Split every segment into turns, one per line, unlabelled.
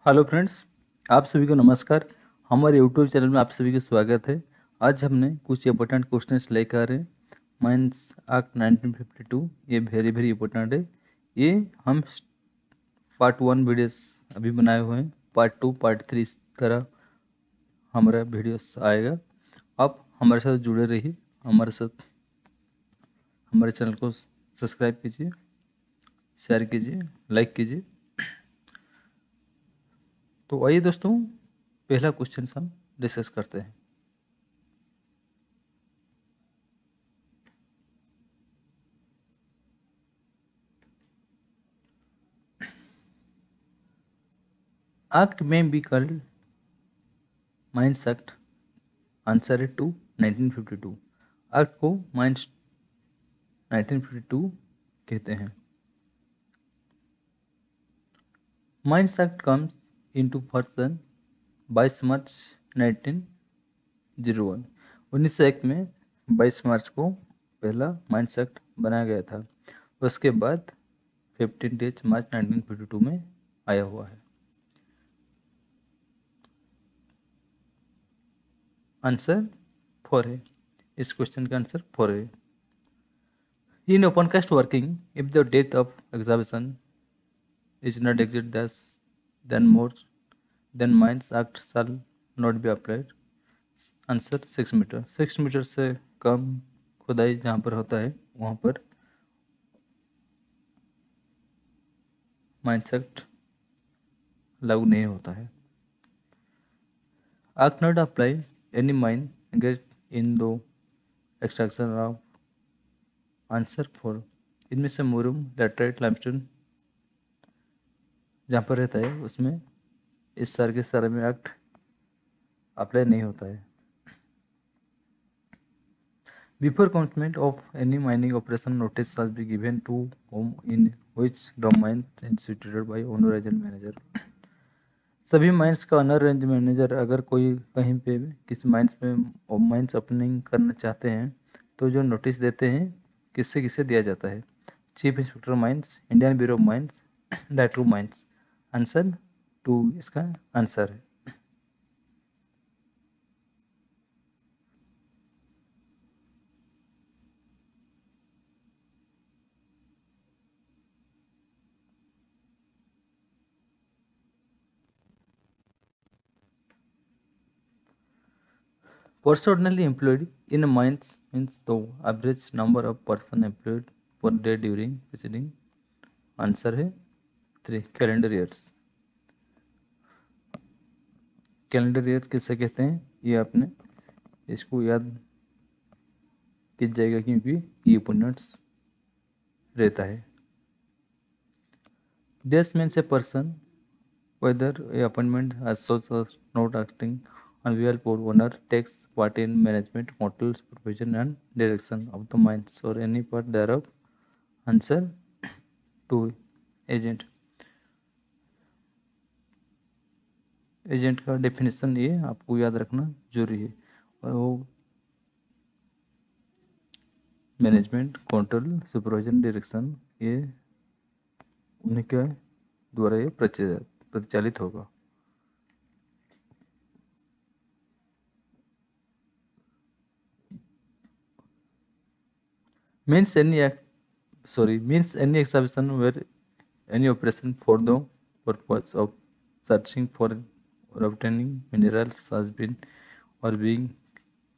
Hello friends, आप सभी को नमस्कार। हमारे यूट्यूब चैनल में आप सभी का स्वागत है। आज हमने कुछ इंपॉर्टेंट क्वेश्चंस लेकर आ रहे हैं। माइंस एक्ट 1952 ये वेरी इंपॉर्टेंट है। ये हम पार्ट 1 वीडियोस अभी बनाए हुए हैं। पार्ट 2 पार्ट 3 इस तरह हमारा वीडियोस आएगा। आप हमारे साथ जुड़े रहिए, हमारे चैनल को सब्सक्राइब कीजिए, शेयर कीजिए, लाइक कीजिए। तो आइए दोस्तों, पहला क्वेश्चन हम डिस्कस करते हैं। एक्ट में be called mines act. Answer है 2 1952। एक्ट को माइंस 1952 कहते हैं। Mines act comes into person 22 मार्च 1901। 1901 में 22 मार्च को पहला माइंस एक्ट बनाया गया था। उसके बाद 15 डेज मार्च 1952 में आया हुआ है। आंसर 4 है। इस क्वेश्चन का आंसर 4 है। In open cast working, if the date of exhibition is not exceed thus, then more than Mines Act shall not be applied. Answer 6 meter. 6 meter से कम खुदाई जहाँ पर होता है वहाँ पर माइंस एक्ट लागू नहीं होता है। Act not apply any mine engaged in the extraction of answer 4। इनमें से मुरुम लेटराइट लाइमस्टोन जहाँ पर रहता है उसमें इस साल के सारे में एक्ट अप्लाई नहीं होता है। Before commencement of any mining operation, notice shall be given to whom in which the mine is situated by owner agent manager. सभी माइंस का ऑनर रेंज मैनेजर अगर कोई कहीं पे किसी माइंस में माइंस ओपनिंग करना चाहते हैं तो जो नोटिस देते हैं किससे किसे दिया जाता है? Chief inspector mines, Indian bureau of mines, director mines. Answer 2 इसका आंसर है। Person ordinarily employed in a mines means the average number of person employed per day during preceding। Answer है 3 कैलेंडर ईयर्स। कैलेंडर ईयर किसे कहते हैं ये आपने इसको याद किया जाएगा क्योंकि ये ओपोनेंट्स रहता है। This means a person whether a appointment as such as not acting on behalf of owner takes part in management, control, supervision and direction of the mines or any part thereof। Answer 2 agent. Agent का definition ये आपको याद रखना जरूरी है और वो management, control, supervision, direction ये उन्हीं के द्वारा ये परिचालित होगा। means any exhibition where any operation for the purpose of searching for or obtaining minerals has been or being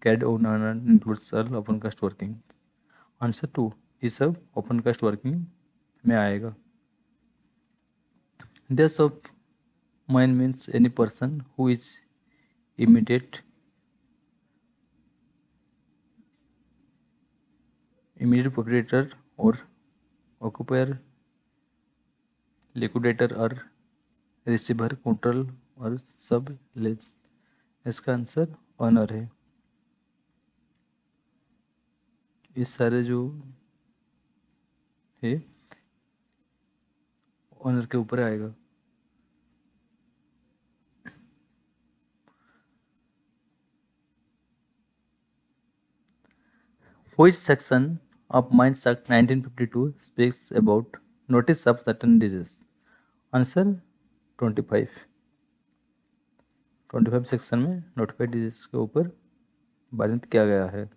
carried on and includes all open cast working। Answer 2 ये सब open cast working में आएगा। Death of mine means any person who is immediate proprietor or occupier, liquidator और receiver, control और सब less. इसका answer honour है। इस सारे जो है ऑनर के ऊपर आएगा। Which section of Mines Act 1952 speaks about notice of certain disease? Answer 25। 25 section में नोटिफाइड डिजीज के ऊपर वर्णित किया गया है।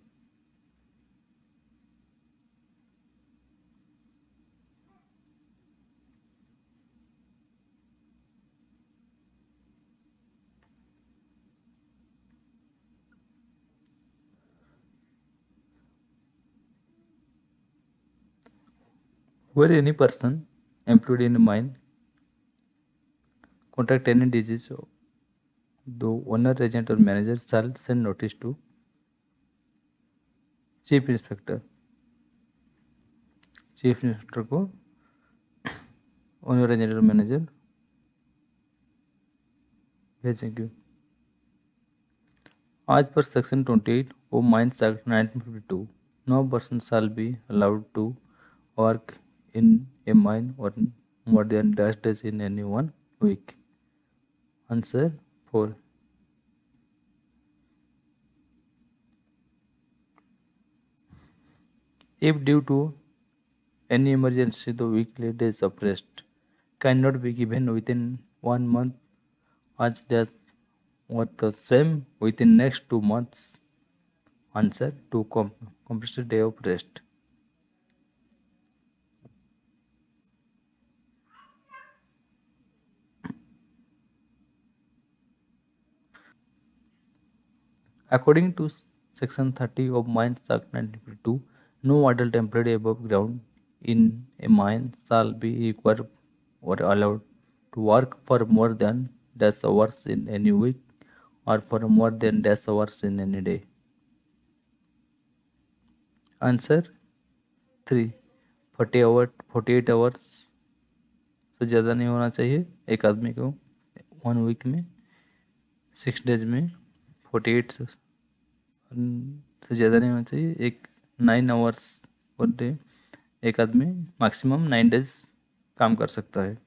Where any person employed in a mine contract any disease, the owner, agent or manager shall send notice to chief inspector. Chief inspector को owner, agent और manager भेजेंगे। आज पर section 28 of mines act 1952 no person shall be allowed to work in a mine or more than dash days in any 1 week. Answer 4. If due to any emergency the weekly days of rest cannot be given within 1 month, as days or the same within next 2 months. Answer 2. Compulsory day of rest. According to Section 30 of Mines Act 1952, no adult employed above ground in a mine shall be required or allowed to work for more than dash hours in any week or for more than dash hours in any day. Answer 3. 48 hours से ज़्यादा नहीं होना चाहिए एक आदमी को 1 week में। 6 days में 48 से ज़्यादा नहीं होना चाहिए। एक 9 आवर्स पर डे एक आदमी मैक्सिमम 9 डेज काम कर सकता है।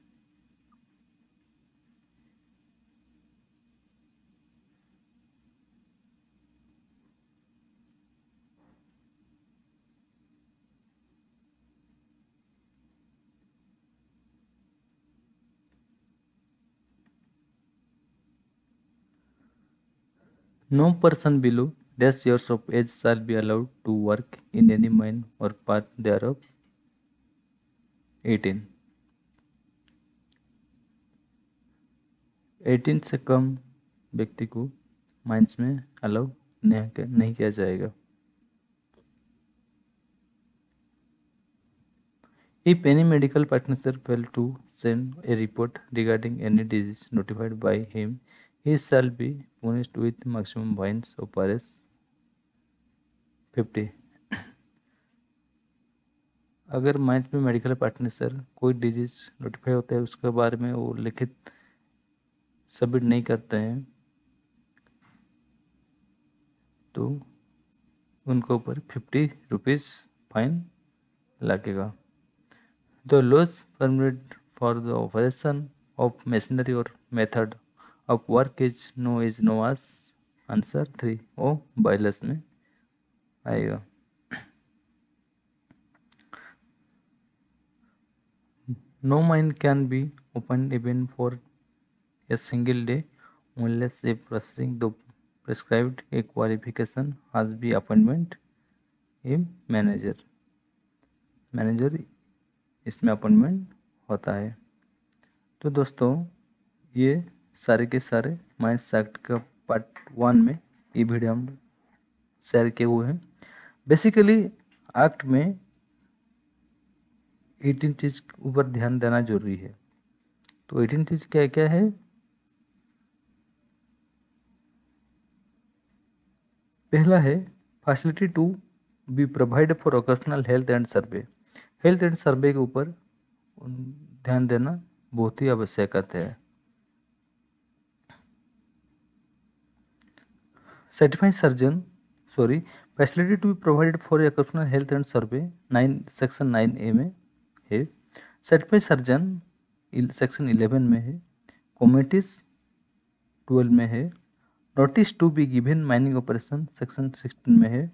No person below dash years of age shall be allowed to work in any mine or part thereof. 18 से कम व्यक्ति को माइंस में अलाउ नहीं किया जाएगा। If any medical practitioner fail to send a report regarding any disease notified by him, he shall be punished with maximum fines of Rs 50। अगर mines में medical partner कोई डिजीज नोटिफाई होता है उसके बारे में वो लिखित सबमिट नहीं करते हैं तो उनके ऊपर 50 रुपीज़ फाइन लगेगा। The laws permit for the operation of machinery or method of work is known as answer 3 ओ बाइलस में आएगा। No mine can be opened even for a single day unless a processing the prescribed a qualification has been appointment a manager इसमें appointment होता है। तो दोस्तों ये सारे के सारे माइंस एक्ट का पार्ट 1 में ये वीडियो हम शेयर किए हुए हैं। बेसिकली एक्ट में 18 चीज़ ऊपर ध्यान देना जरूरी है। तो 18 चीज़ क्या क्या है? पहला है facility to be provide for occupational health and survey. Health and survey के ऊपर ध्यान देना बहुत ही आवश्यक है। Certified surgeon facility to be provided for occupational health and survey 9 section 9A में है। सर्टिफाइड सर्जन सेक्शन 11 में है। कमिटीज 12 में है। Notice to be given mining operation section 16 में है।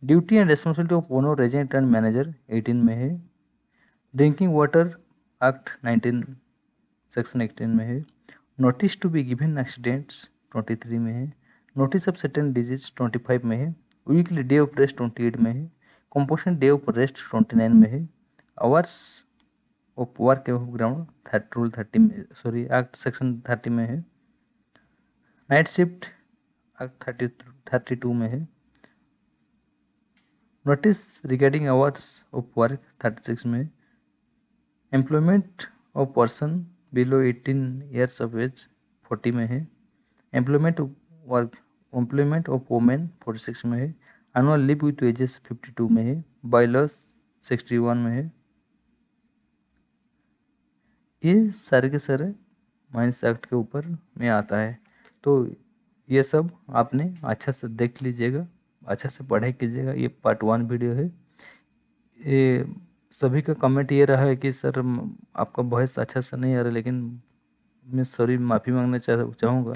Duty and responsibility of owner, agent and manager 18 में है। ड्रिंकिंग वाटर एक्ट 19 सेक्शन 18 में है। Notice to be given accidents 23 में है। नोटिस ऑफ सर्टेन डिजीज 25 में है। वीकली डे ऑफ रेस्ट 28 में है। कंपोजिशन डे ऑफ रेस्ट 29 में है। Hours of work of ground rule 30 में, सॉरी एक्ट सेक्शन 30 में है। नाइट शिफ्ट एक्ट 32 में है। Notice regarding hours of work 36 में है। Employment of person below 18 years of age 40 में है। एम्प्लॉयमेंट ऑफ वोमेन 46 में है। एनुअल लीव विथ वेजेस 52 में है। बायलॉस 61 में है। ये सारे के सारे माइंस एक्ट के ऊपर में आता है। तो ये सब आपने अच्छा से देख लीजिएगा, अच्छा से पढ़ाई कीजिएगा। ये पार्ट 1 वीडियो है। ये सभी का कमेंट ये रहा है कि सर आपका वॉइस अच्छा से नहीं आ रहा, लेकिन मैं सॉरी माफ़ी मांगना चाहूँगा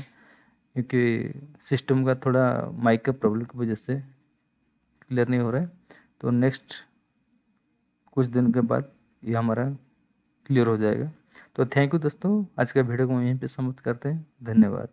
क्योंकि सिस्टम का थोड़ा माइक का प्रॉब्लम की वजह से क्लियर नहीं हो रहा है। तो नेक्स्ट कुछ दिन के बाद ये हमारा क्लियर हो जाएगा। तो थैंक यू दोस्तों, आज का वीडियो को यहीं पे समाप्त करते हैं। धन्यवाद।